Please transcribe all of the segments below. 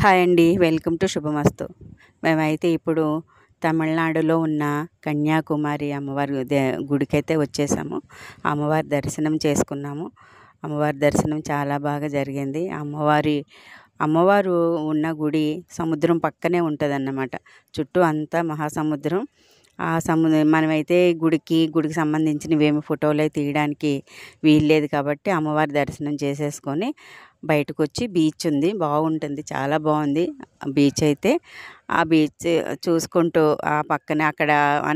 Hi అండి. Welcome to శుభమస్తు. మేమైతే ఇప్పుడు తమిళనాడులో ఉన్న కన్యాకుమారి అమ్మవారి గుడికైతే వచ్చేసాము. అమ్మవారి దర్శనం చేసుకున్నాము. అమ్మవారి దర్శనం చాలా బాగా జరిగింది. అమ్మవారు ఉన్న గుడి సముద్రం పక్కనే ఉంటుందన్నమాట. చుట్టూ అంతా మహాసముద్రం. మనమైతే గుడికి సంబంధించినవేమి ఫోటోలు తీయడానికి వీల్లేదు కాబట్టి అమ్మవారి దర్శనం చేసేసుకొని బయటకు వచ్చి బీచ్ ఉంది, బాగుంటుంది, చాలా బాగుంది బీచ్ అయితే. ఆ బీచ్ చూసుకుంటూ ఆ పక్కన అక్కడ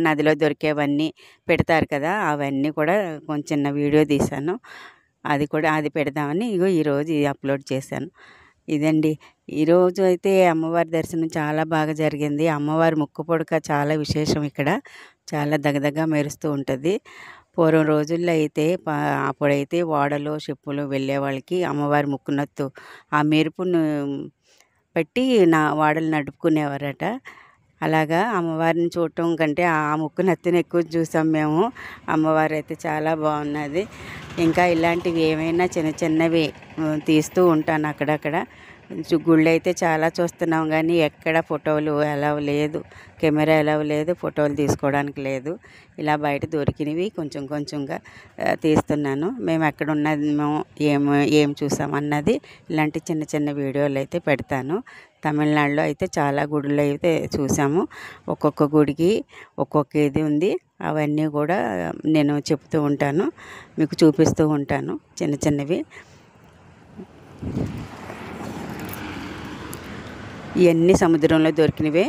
నదిలో దొరికేవన్నీ పెడతారు కదా, అవన్నీ కూడా కొంచెం చిన్న వీడియో తీశాను. అది పెడదామని ఈరోజు అప్లోడ్ చేశాను. ఇదండి ఈరోజు అయితే అమ్మవారి దర్శనం చాలా బాగా జరిగింది. అమ్మవారి ముక్కు పుడక చాలా విశేషం ఇక్కడ, చాలా దగదగా మెరుస్తూ ఉంటుంది. పూర్వం రోజుల్లో అయితే అప్పుడైతే ఓడలో షిప్పులు వెళ్ళే వాళ్ళకి అమ్మవారి ముక్కునత్తు ఆ మెరుపును పెట్టి ఓడలు నడుపుకునేవారట. అలాగా అమ్మవారిని చూడటం కంటే ఆ ముక్కునత్తుని ఎక్కువ చూసాం మేము. అమ్మవారు అయితే చాలా బాగున్నది. ఇంకా ఇలాంటివి ఏమైనా చిన్న చిన్నవి తీస్తూ ఉంటాను అక్కడక్కడ. గుళ్ళు అయితే చాలా చూస్తున్నాం కానీ ఎక్కడ ఫోటోలు అలౌ లేదు, కెమెరా అలౌ లేదు, ఫోటోలు తీసుకోవడానికి లేదు. ఇలా బయట దొరికినవి కొంచెం కొంచెంగా తీస్తున్నాను. మేము ఎక్కడ ఉన్నామో ఏం చూసామన్నది ఇలాంటి చిన్న చిన్న వీడియోలు అయితే పెడతాను. తమిళనాడులో అయితే చాలా గుడులు అయితే చూసాము. ఒక్కొక్క గుడికి ఒక్కొక్క ఇది ఉంది. అవన్నీ కూడా నేను చెప్తూ ఉంటాను, మీకు చూపిస్తూ ఉంటాను చిన్న చిన్నవి. ఇవన్నీ సముద్రంలో దొరికినవే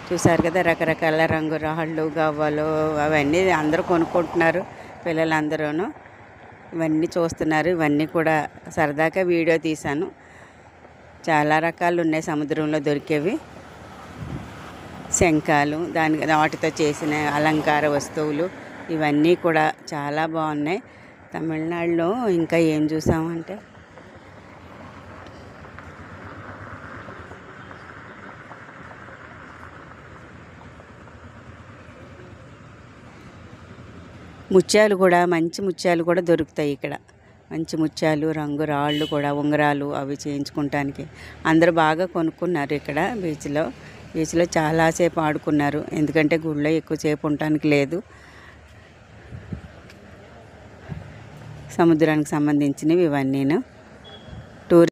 చూసారు కదా. రకరకాల రంగు రాళ్ళు, గవ్వలు అవన్నీ అందరూ కొనుక్కుంటున్నారు, పిల్లలందరూ ఇవన్నీ చూస్తున్నారు. ఇవన్నీ కూడా సరదాగా వీడియో తీశాను. చాలా రకాలు ఉన్నాయి సముద్రంలో దొరికేవి. శంఖాలు, వాటితో చేసిన అలంకార వస్తువులు ఇవన్నీ కూడా చాలా బాగున్నాయి. తమిళనాడులో ఇంకా ఏం చూసామంటే ముత్యాలు కూడా, మంచి ముత్యాలు కూడా దొరుకుతాయి ఇక్కడ. మంచి ముత్యాలు, రంగు రాళ్ళు కూడా, ఉంగరాలు అవి చేయించుకోవటానికి అందరూ బాగా కొనుక్కున్నారు ఇక్కడ బీచ్లో చాలాసేపు ఆడుకున్నారు. ఎందుకంటే గుళ్ళో ఎక్కువసేపు ఉండటానికి లేదు. సముద్రానికి సంబంధించినవి ఇవన్నీను.